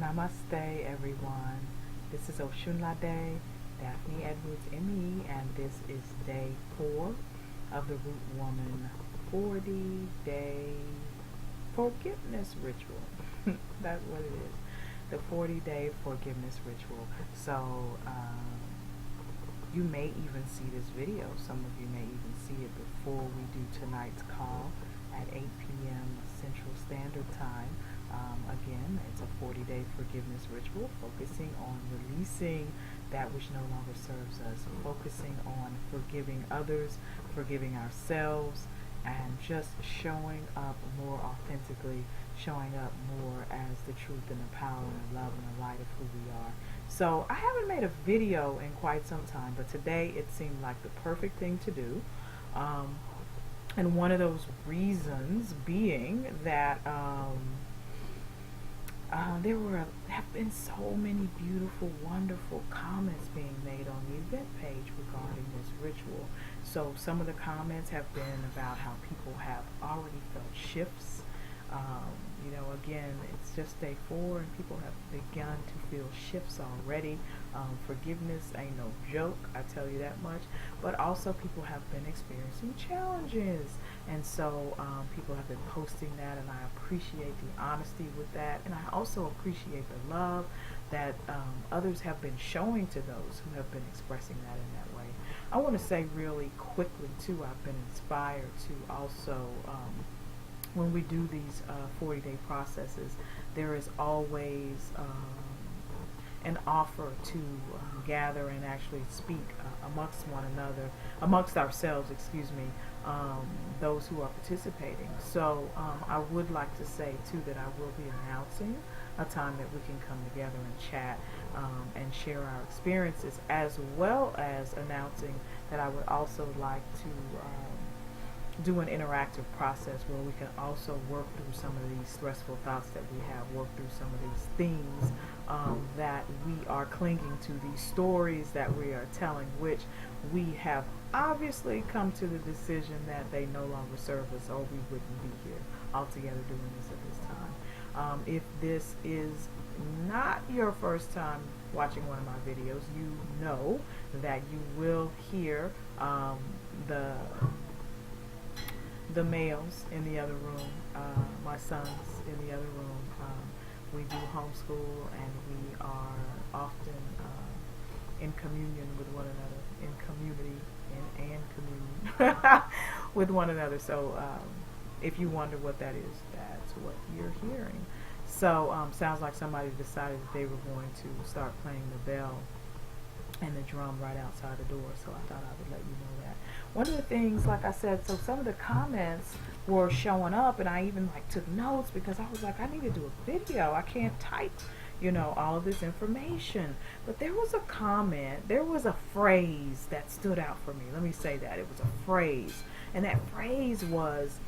Namaste, everyone. This is Oshunlade, Daphne Edwards, ME, and this is day 4 of the Root Woman 40-day forgiveness ritual. That's what it is. The 40-day forgiveness ritual. So, you may even see this video. Some of you may even see it before we do tonight's call at 8 p.m. Central Standard Time. Again, it's a 40-day forgiveness ritual focusing on releasing that which no longer serves us, focusing on forgiving others, forgiving ourselves, and just showing up more authentically, showing up more as the truth and the power and the love and the light of who we are. So I haven't made a video in quite some time, but today it seemed like the perfect thing to do. And one of those reasons being that there have been so many beautiful, wonderful comments being made on the event page regarding this ritual. So some of the comments have been about how people have already felt shifts. Again, it's just day 4 and people have begun to feel shifts already. Forgiveness ain't no joke, I tell you that much. But also people have been experiencing challenges. And so people have been posting that, and I appreciate the honesty with that. And I also appreciate the love that others have been showing to those who have been expressing that in that way. I want to say really quickly, too, I've been inspired to also... when we do these 40-day processes, there is always an offer to gather and actually speak amongst ourselves, those who are participating. So I would like to say, too, that I will be announcing a time that we can come together and chat and share our experiences, as well as announcing that I would also like to do an interactive process where we can also work through some of these stressful thoughts that we have, work through some of these things that we are clinging to, these stories that we are telling, which we have obviously come to the decision that they no longer serve us, or we wouldn't be here altogether doing this at this time. If this is not your first time watching one of my videos, you know that you will hear the males in the other room, my sons in the other room. We do homeschool, and we are often in communion with one another, in community and communion with one another. So if you wonder what that is, that's what you're hearing. So sounds like somebody decided that they were going to start playing the bell and the drum right outside the door, so I thought I would let you know that. One of the things, like I said, so some of the comments were showing up, and I even took notes because I was like, I need to do a video. I can't type, all of this information. But there was a comment, there was a phrase that stood out for me. Let me say that. It was a phrase, and that phrase was,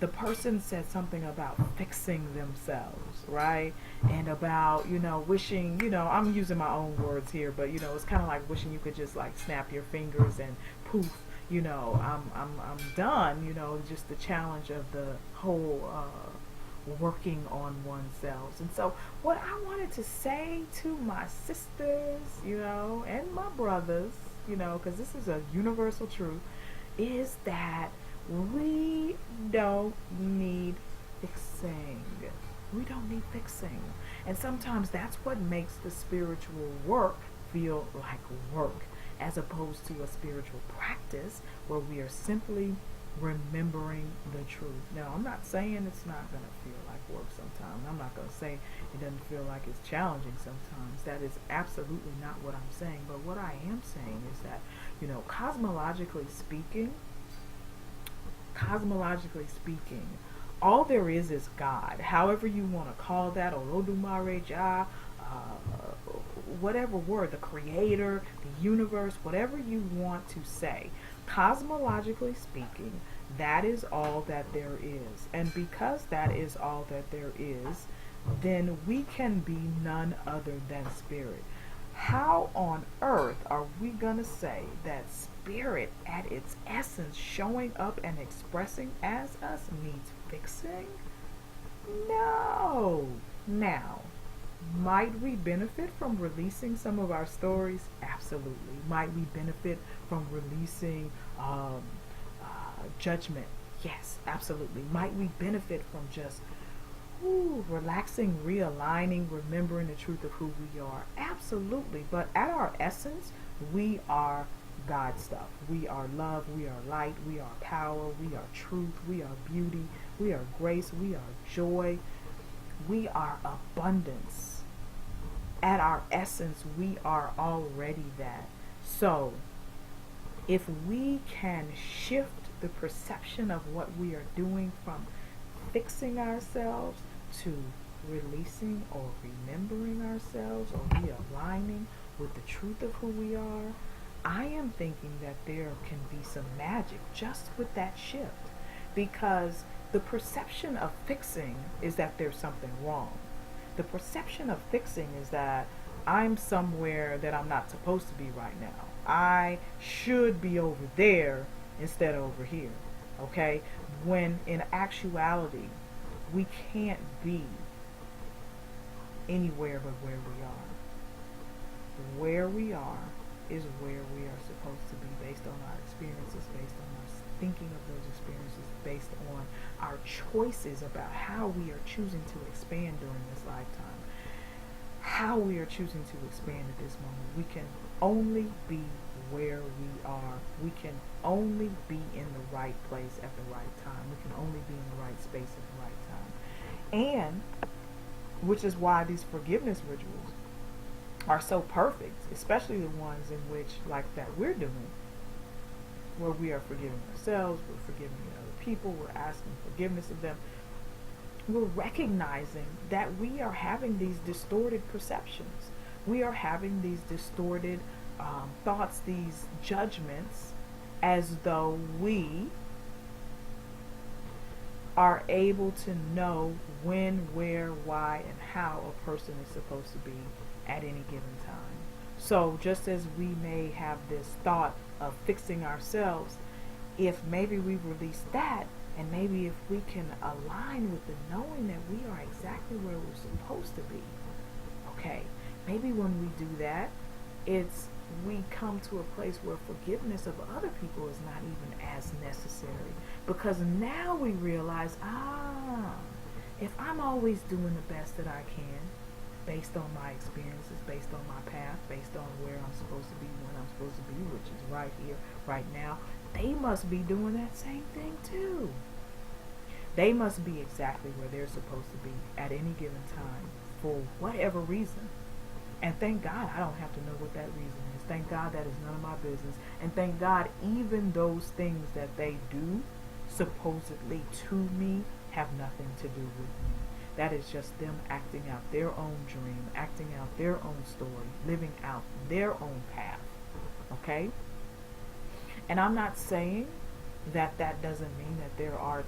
the person said something about fixing themselves, right? And about, wishing, I'm using my own words here, but, it's kind of like wishing you could just snap your fingers and poof, I'm done, just the challenge of the whole working on oneself. And so what I wanted to say to my sisters, and my brothers, because this is a universal truth, is that we don't need fixing. We don't need fixing. And sometimes that's what makes the spiritual work feel like work, as opposed to a spiritual practice where we are simply remembering the truth. Now, I'm not saying it's not going to feel like work sometimes. I'm not going to say it doesn't feel like it's challenging sometimes. That is absolutely not what I'm saying. But what I am saying is that, cosmologically speaking, all there is God. However you want to call that, Olodumare, Jah, whatever word, the creator, the universe, whatever you want to say. Cosmologically speaking, that is all that there is. And because that is all that there is, then we can be none other than spirit. How on earth are we going to say that spirit at its essence showing up and expressing as us needs fixing? No. Now, Might we benefit from releasing some of our stories? Absolutely. Might we benefit from releasing judgment? Yes, absolutely. Might we benefit from just relaxing, realigning, remembering the truth of who we are? Absolutely. But at our essence, we are God stuff. We are love, we are light, we are power, we are truth, we are beauty, we are grace, we are joy, we are abundance. At our essence, we are already that. So, if we can shift the perception of what we are doing from fixing ourselves to releasing or remembering ourselves or realigning with the truth of who we are, I am thinking that there can be some magic just with that shift, because the perception of fixing is that there's something wrong. The perception of fixing is that I'm somewhere that I'm not supposed to be right now. I should be over there instead of over here. Okay? When in actuality, we can't be anywhere but where we are. Where we are is where we are supposed to be, based on our experiences, based on our thinking of those experiences, based on our choices about how we are choosing to expand during this lifetime, how we are choosing to expand at this moment. We can only be where we are. We can only be in the right place at the right time. We can only be in the right space at the right time. And which is why these forgiveness rituals are so perfect, especially the ones in which, like that we're doing, where we are forgiving ourselves, we're forgiving other people, we're asking forgiveness of them. We're recognizing that we are having these distorted perceptions. We are having these distorted thoughts, these judgments, as though we are able to know when, where, why, and how a person is supposed to be at any given time. So just as we may have this thought of fixing ourselves, if maybe we release that, and maybe if we can align with the knowing that we are exactly where we're supposed to be, okay, maybe when we do that, we come to a place where forgiveness of other people is not even as necessary, because now we realize, if I'm always doing the best that I can, based on my experiences, based on my path, based on where I'm supposed to be, when I'm supposed to be, which is right here, right now, they must be doing that same thing too. They must be exactly where they're supposed to be at any given time for whatever reason. And thank God I don't have to know what that reason is. Thank God that is none of my business. And thank God even those things that they do supposedly to me have nothing to do with me. That is just them acting out their own dream, acting out their own story, living out their own path. Okay? And I'm not saying that doesn't mean that there are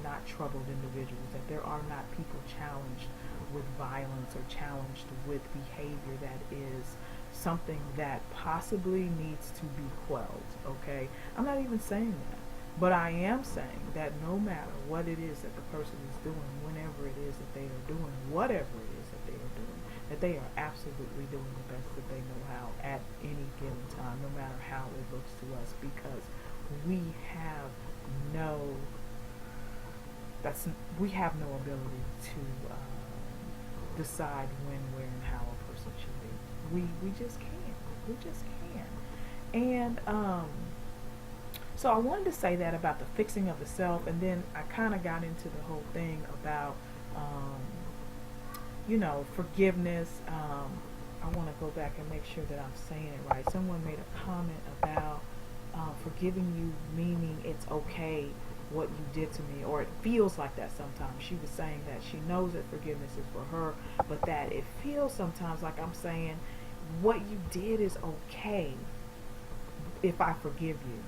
not troubled individuals, that there are not people challenged with violence or challenged with behavior that is something that possibly needs to be quelled. Okay? I'm not even saying that. But I am saying that no matter what it is that the person is doing, whenever it is that they are doing, whatever it is that they are doing, that they are absolutely doing the best that they know how at any given time, no matter how it looks to us, because we have no ability to decide when, where, and how a person should be. We just can't. We just can't. And so I wanted to say that about the fixing of the self, and then I kind of got into the whole thing about, forgiveness. I want to go back and make sure that I'm saying it right. Someone made a comment about forgiving you, meaning it's okay what you did to me, or it feels like that sometimes. She was saying that she knows that forgiveness is for her, but that it feels sometimes like I'm saying what you did is okay if I forgive you.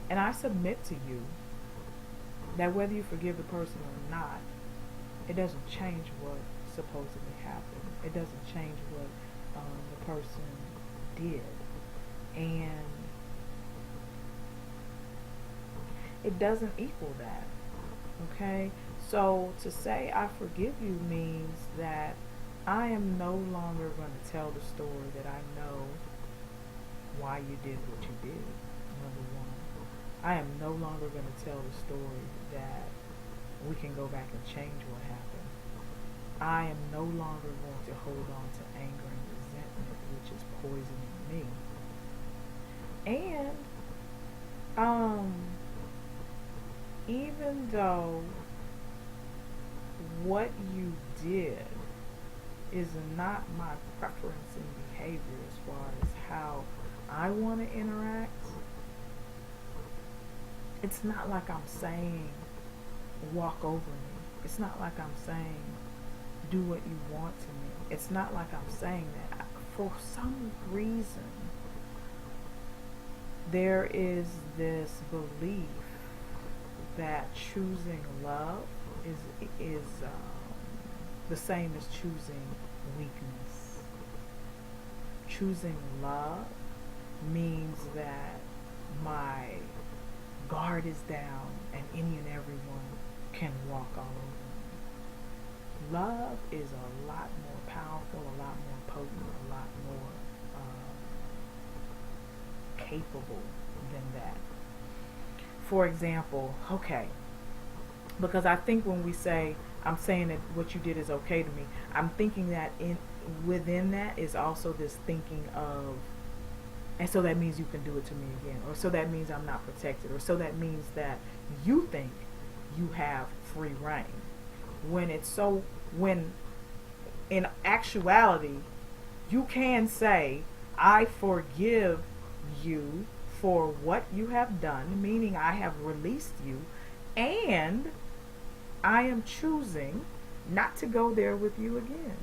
And I submit to you that whether you forgive the person or not, it doesn't change what supposedly happened. It doesn't change what the person did. And it doesn't equal that. Okay? So to say I forgive you means that I am no longer going to tell the story that I know why you did what you did. Number one, I am no longer going to tell the story that we can go back and change what happened. I am no longer going to hold on to anger and resentment, which is poisoning me. And even though what you did is not my preference in behavior as far as how I want to interact, it's not like I'm saying walk over me. It's not like I'm saying do what you want to me. It's not like I'm saying that. For some reason, there is this belief that choosing love is the same as choosing weakness. Choosing love means that my guard is down and any and everyone can walk all over me. Love is a lot more powerful, a lot more potent, a lot more capable than that. For example, okay, because I think when we say I'm saying that what you did is okay to me, I'm thinking that within that is also this thinking of, and so that means you can do it to me again, or so that means I'm not protected, or so that means that you think you have free reign. When in actuality, you can say, I forgive you for what you have done, meaning I have released you, and I am choosing not to go there with you again.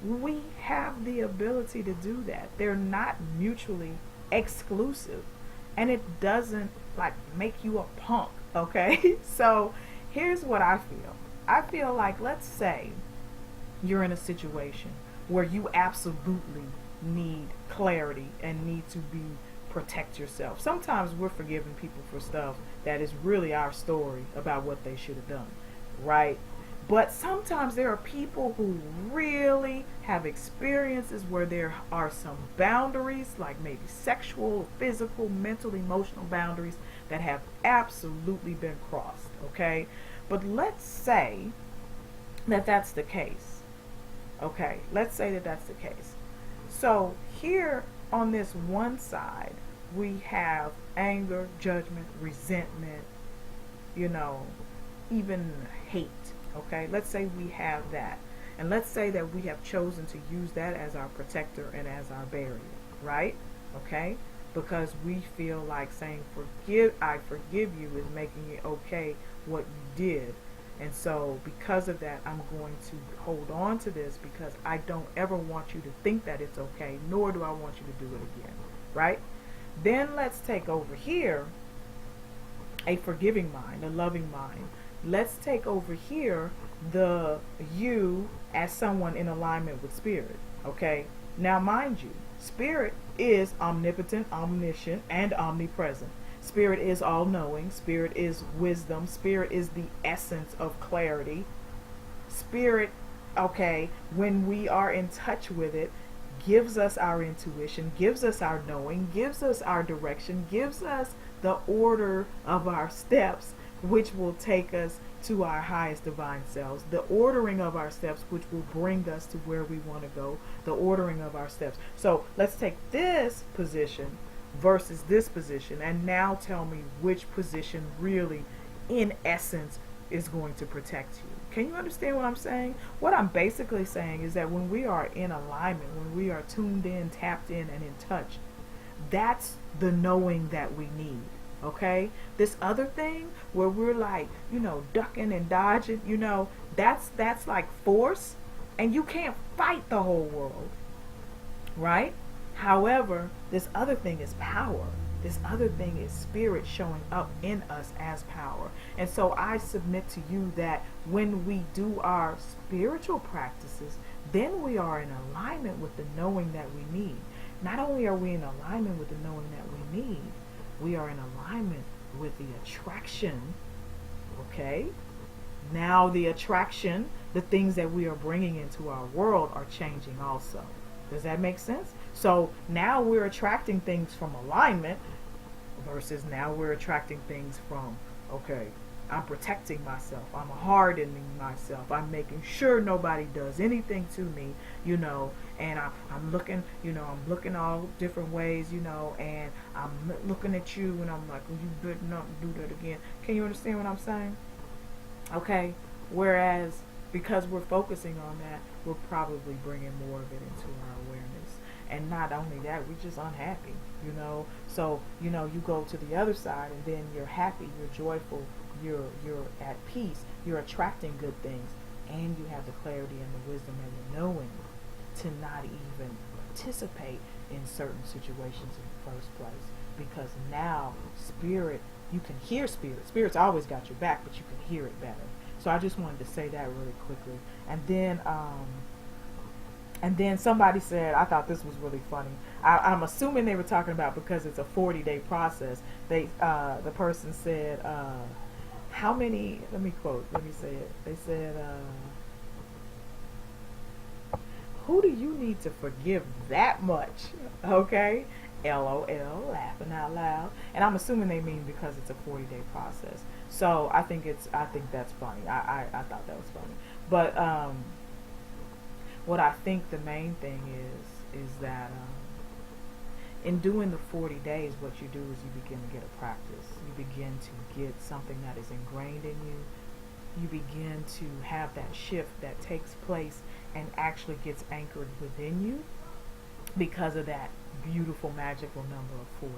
We have the ability to do that. They're not mutually exclusive, and it doesn't like make you a punk, okay? So here's what I feel. I feel like, let's say you're in a situation where you absolutely need clarity and need to protect yourself. Sometimes we're forgiving people for stuff that is really our story about what they should have done, right? But sometimes there are people who really have experiences where there are some boundaries, like maybe sexual, physical, mental, emotional boundaries that have absolutely been crossed, okay? But let's say that that's the case. Okay, let's say that that's the case. So here on this one side, we have anger, judgment, resentment, even hate. Okay, let's say we have that. And let's say that we have chosen to use that as our protector and as our barrier, right? Okay? Because we feel like saying I forgive you is making it okay what you did. And so because of that, I'm going to hold on to this because I don't ever want you to think that it's okay, nor do I want you to do it again, right? Then let's take over here a forgiving mind, a loving mind. Let's take over here the you as someone in alignment with spirit, okay? Now mind you, spirit is omnipotent, omniscient, and omnipresent. Spirit is all-knowing. Spirit is wisdom. Spirit is the essence of clarity. Spirit, okay, when we are in touch with it, gives us our intuition, gives us our knowing, gives us our direction, gives us the order of our steps, which will take us to our highest divine selves, the ordering of our steps, which will bring us to where we want to go, the ordering of our steps. So let's take this position versus this position, and now tell me which position really, in essence, is going to protect you. Can you understand what I'm saying? What I'm basically saying is that when we are in alignment, when we are tuned in, tapped in, and in touch, that's the knowing that we need. Okay? This other thing where we're like, ducking and dodging, that's like force, and you can't fight the whole world. Right? However, this other thing is power. This other thing is spirit showing up in us as power. And so I submit to you that when we do our spiritual practices, then we are in alignment with the knowing that we need. Not only are we in alignment with the knowing that we need, we are in alignment with the attraction, okay, Now the attraction, the things that we are bringing into our world are changing also. Does that make sense? So now we're attracting things from alignment versus now we're attracting things from, okay, I'm protecting myself, I'm hardening myself, I'm making sure nobody does anything to me, and I'm looking, I'm looking all different ways, and I'm looking at you and I'm like, well, you better not do that again. Can you understand what I'm saying? Okay. Whereas because we're focusing on that, we're probably bringing more of it into our awareness. And not only that, we're just unhappy. So you go to the other side, and then you're happy, you're joyful, you're at peace, you're attracting good things, and you have the clarity and the wisdom and the knowing to not even participate in certain situations in the first place. Because now spirit, you can hear spirit. Spirit's always got your back, but you can hear it better. So I just wanted to say that really quickly. And then somebody said, I thought this was really funny. I'm assuming they were talking about because it's a 40-day process. The person said, how many, let me say it. They said, who do you need to forgive that much? Okay? LOL, laughing out loud. And I'm assuming they mean because it's a 40-day process. So I think that's funny. I thought that was funny. But what I think the main thing is that in doing the 40 days, what you do is you begin to get a practice. You begin to get something that is ingrained in you. You begin to have that shift that takes place and actually gets anchored within you because of that beautiful magical number of 40.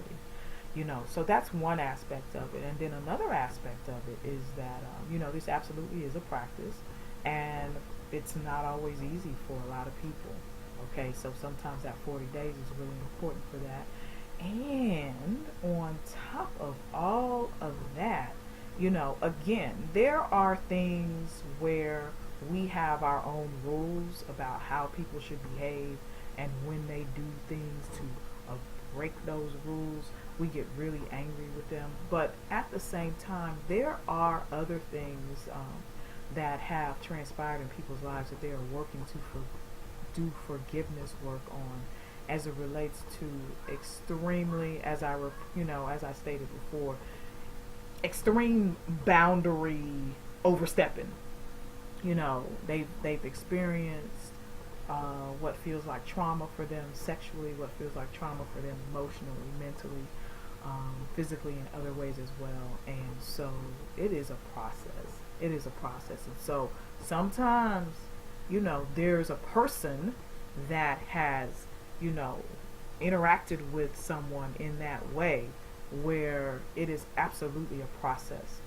So that's one aspect of it. And then another aspect of it is that this absolutely is a practice, and it's not always easy for a lot of people. Okay, so sometimes that 40 days is really important for that. And on top of all of that, again, there are things where we have our own rules about how people should behave, and when they do things to break those rules, we get really angry with them. But at the same time, there are other things that have transpired in people's lives that they are working to do forgiveness work on, as it relates to extremely, as I stated before, extreme boundary overstepping. They've experienced what feels like trauma for them sexually, what feels like trauma for them emotionally, mentally, physically, in other ways as well. And so it is a process. It is a process. And so sometimes, there's a person that has, interacted with someone in that way where it is absolutely a process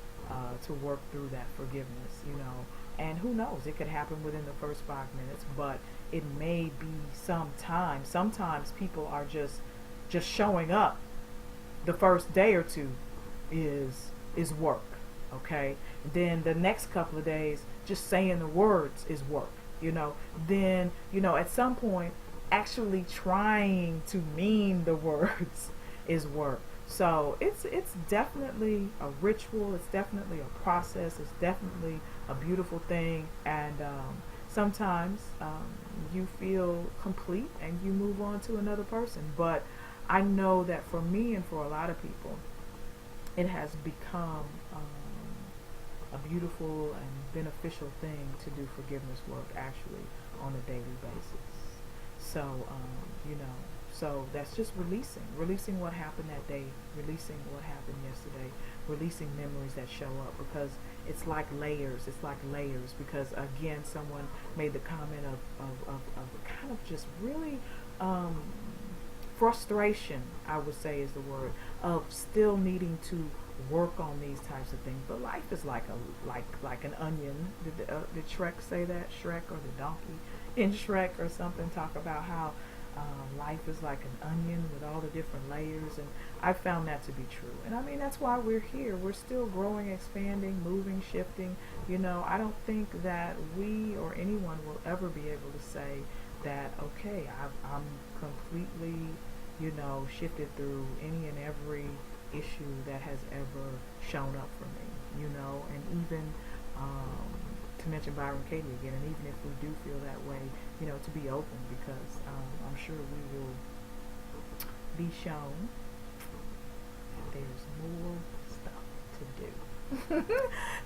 to work through that forgiveness, and who knows, it could happen within the first 5 minutes, but it may be some time. Sometimes people are just showing up. The first day or two is work, okay? Then the next couple of days, just saying the words is work, Then, at some point, actually trying to mean the words is work. So it's definitely a ritual. It's definitely a process. It's definitely a beautiful thing. And sometimes you feel complete and you move on to another person. But I know that for me and for a lot of people, it has become a beautiful and beneficial thing to do forgiveness work actually on a daily basis. So, so that's just releasing what happened that day, releasing what happened yesterday, releasing memories that show up, because it's like layers. Because again, someone made the comment of kind of just really frustration, I would say is the word, of still needing to work on these types of things. But life is like an onion. Did Shrek say that? Shrek or the donkey in Shrek or something talk about how life is like an onion with all the different layers, and I found that to be true. And I mean, that's why we're here. We're still growing, expanding, moving, shifting. I don't think that we or anyone will ever be able to say that, okay, I'm completely, shifted through any and every issue that has ever shown up for me, and even to mention Byron Katie again, and even if we do feel that way, to be open, because I'm sure we will be shown that there's more stuff to do.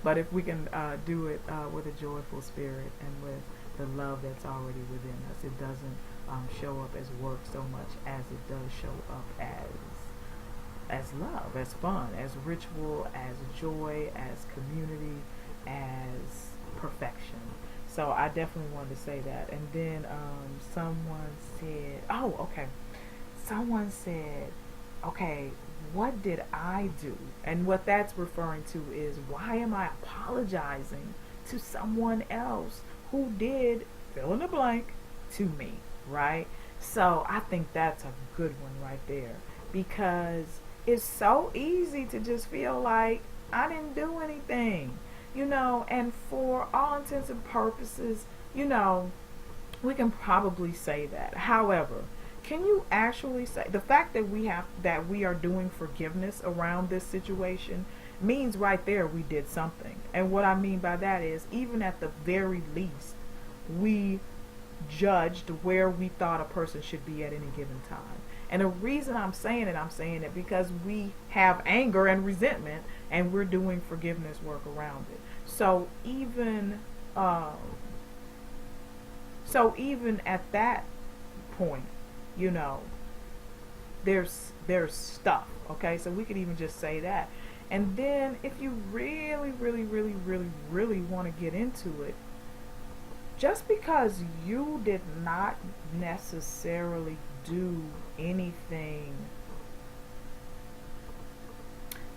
But if we can do it with a joyful spirit and with the love that's already within us, it doesn't show up as work so much as it does show up as love, as fun, as ritual, as joy, as community, as perfection. So I definitely wanted to say that. And then someone said, someone said, okay, what did I do? And what that's referring to is, why am I apologizing to someone else who did fill in the blank to me, right? So I think that's a good one right there, because it's so easy to just feel like I didn't do anything, and for all intents and purposes, we can probably say that. However, can you actually say the fact that we are doing forgiveness around this situation means right there we did something. And what I mean by that is, even at the very least, we judged where we thought a person should be at any given time. And the reason I'm saying it because we have anger and resentment, and we're doing forgiveness work around it. So even at that point, there's stuff. Okay, so we could even just say that. And then if you really, really, really, really, really want to get into it, just because you did not necessarily do anything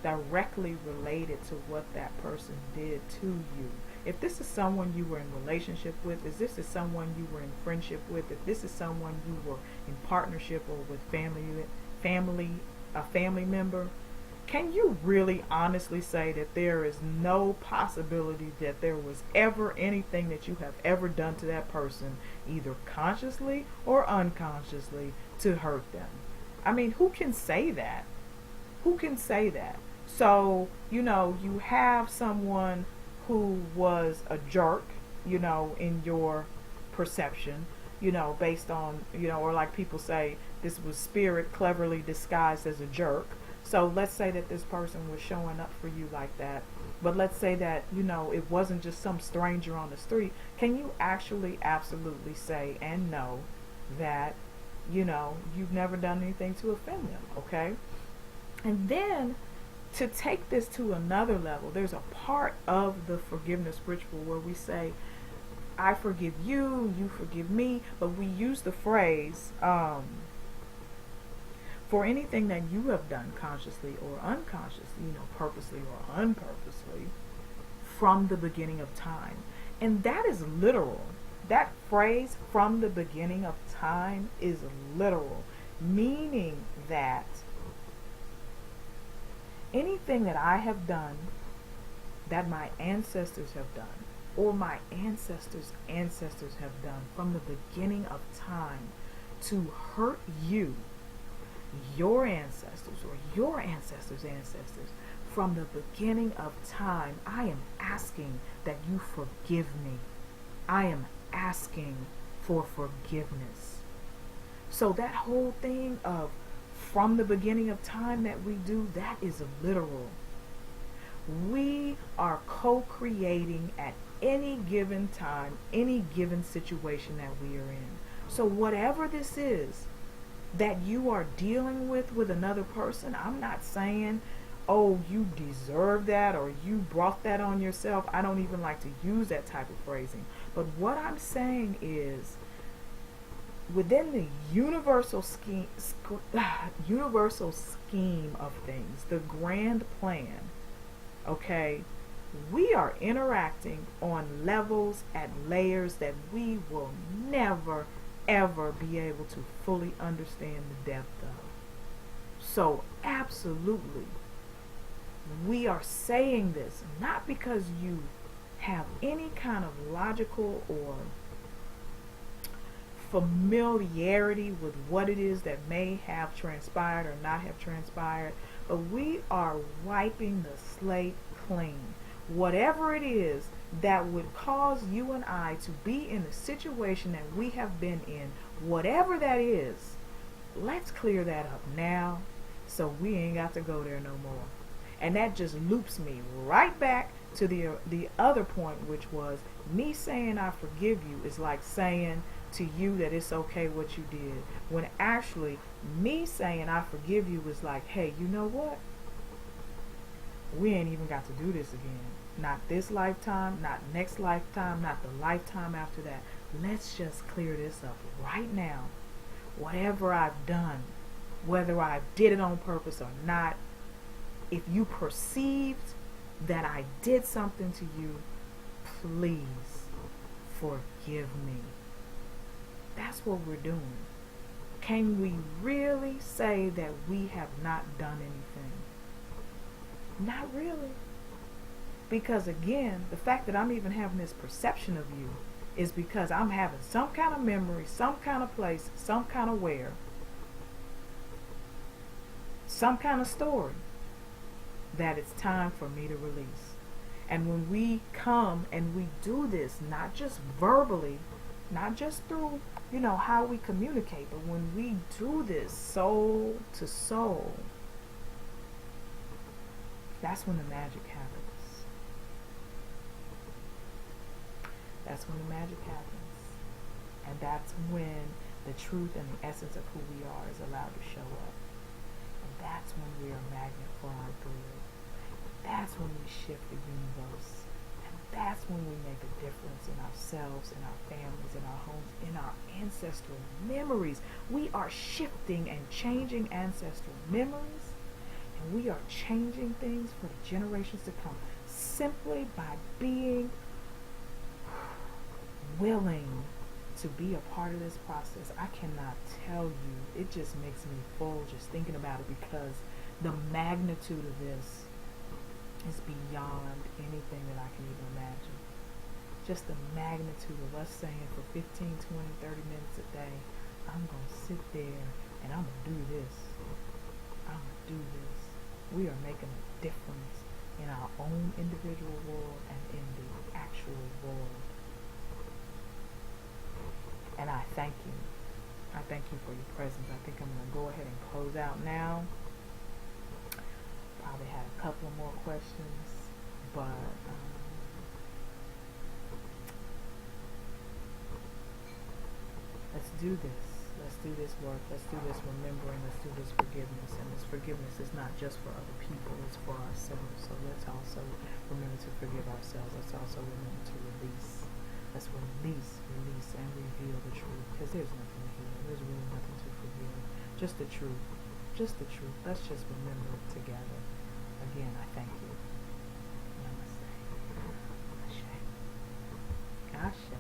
directly related to what that person did to you. If this is someone you were in relationship with, if this is someone you were in friendship with, if this is someone you were in partnership or with a family member, can you really honestly say that there is no possibility that there was ever anything that you have ever done to that person, either consciously or unconsciously, to hurt them? I mean, who can say that? Who can say that? So, you have someone who was a jerk, in your perception, based on, or like people say, this was spirit cleverly disguised as a jerk. So let's say that this person was showing up for you like that. But let's say that, it wasn't just some stranger on the street. Can you actually absolutely say and know that, you've never done anything to offend them, okay? And then to take this to another level, there's a part of the forgiveness ritual where we say, I forgive you, you forgive me, but we use the phrase, for anything that you have done consciously or unconsciously, purposely or unpurposely, from the beginning of time. And that is literal. That phrase, from the beginning of time, is literal, meaning that anything that I have done, that my ancestors have done, or my ancestors' ancestors have done from the beginning of time to hurt you, your ancestors or your ancestors' ancestors, from the beginning of time, I am asking that you forgive me. I am asking for forgiveness. So that whole thing of from the beginning of time that we do, that is literal. We are co-creating at any given time, any given situation that we are in. So whatever this is that you are dealing with another person, I'm not saying, oh, you deserve that or you brought that on yourself. I don't even like to use that type of phrasing. But what I'm saying is, within the universal scheme of things, the grand plan, okay, we are interacting on levels and layers that we will never ever be able to fully understand the depth of. So absolutely, we are saying this not because you have any kind of logical or familiarity with what it is that may have transpired or not have transpired, but we are wiping the slate clean. Whatever it is that would cause you and I to be in the situation that we have been in, whatever that is, let's clear that up now so we ain't got to go there no more. And that just loops me right back to the other point, which was me saying I forgive you is like saying to you that it's okay what you did, when actually me saying I forgive you was like, hey, you know what? We ain't even got to do this again. Not this lifetime, not next lifetime, not the lifetime after that. Let's just clear this up right now. Whatever I've done, whether I did it on purpose or not, if you perceived that I did something to you, please forgive me. That's what we're doing. Can we really say that we have not done anything? Not really. Because again, the fact that I'm even having this perception of you is because I'm having some kind of memory, some kind of place, some kind of where, some kind of story that it's time for me to release. And when we come and we do this, not just verbally, not just through, how we communicate, but when we do this soul to soul, that's when the magic happens. That's when the magic happens. And that's when the truth and the essence of who we are is allowed to show up. And that's when we are a magnet for our good. That's when we shift the universe. And that's when we make a difference in ourselves, in our families, in our homes, in our ancestral memories. We are shifting and changing ancestral memories. And we are changing things for the generations to come simply by being willing to be a part of this process. I cannot tell you, it just makes me full just thinking about it, because the magnitude of this is beyond anything that I can even imagine. Just the magnitude of us saying for 15, 20, 30 minutes a day, I'm going to sit there and I'm going to do this. I'm going to do this. We are making a difference in our own individual world and in the actual world. And I thank you. I thank you for your presence. I think I'm going to go ahead and close out now. Probably had a couple more questions, but let's do this. Let's do this work. Let's do this remembering. Let's do this forgiveness. And this forgiveness is not just for other people. It's for ourselves. So let's also remember to forgive ourselves. Let's also remember to release. Let's release, and reveal the truth. Because there's nothing here. There's really nothing to forgive. Just the truth. Just the truth. Let's just remember it together. Again, I thank you. Namaste. Ashe. Ashe.